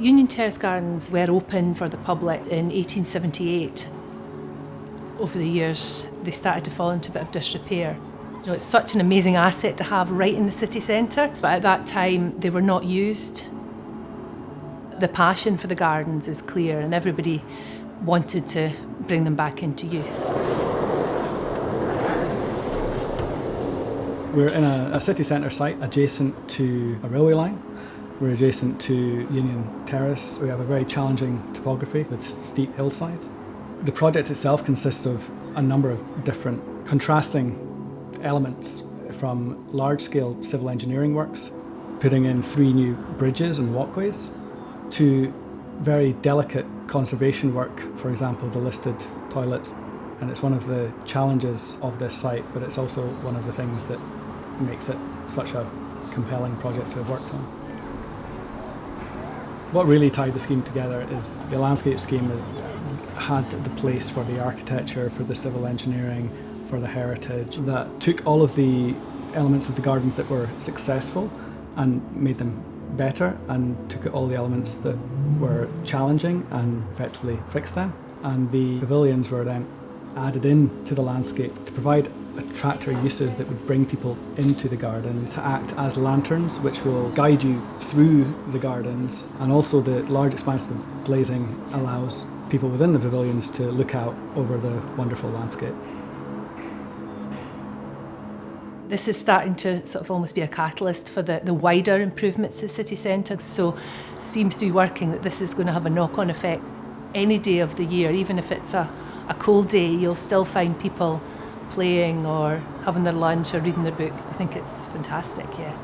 Union Terrace Gardens were opened for the public in 1878. Over the years, they started to fall into a bit of disrepair. You know, it's such an amazing asset to have right in the city centre, but at that time they were not used. The passion for the gardens is clear and everybody wanted to bring them back into use. We're in a city centre site adjacent to a railway line. We're adjacent to Union Terrace. We have a very challenging topography with steep hillsides. The project itself consists of a number of different contrasting elements, from large-scale civil engineering works, putting in 3 new bridges and walkways, to very delicate conservation work, for example, the listed toilets. And it's one of the challenges of this site, but it's also one of the things that makes it such a compelling project to have worked on. What really tied the scheme together is the landscape scheme had the place for the architecture, for the civil engineering, for the heritage, that took all of the elements of the gardens that were successful and made them better, and took all the elements that were challenging and effectively fixed them. And the pavilions were then added in to the landscape to provide attractor uses that would bring people into the garden, to act as lanterns which will guide you through the gardens, and also the large expanse of glazing allows people within the pavilions to look out over the wonderful landscape. This is starting to sort of almost be a catalyst for the wider improvements to the city centre, so it seems to be working that this is going to have a knock-on effect any day of the year. Even if it's a cold day, you'll still find people playing or having their lunch or reading their book. I think it's fantastic, yeah.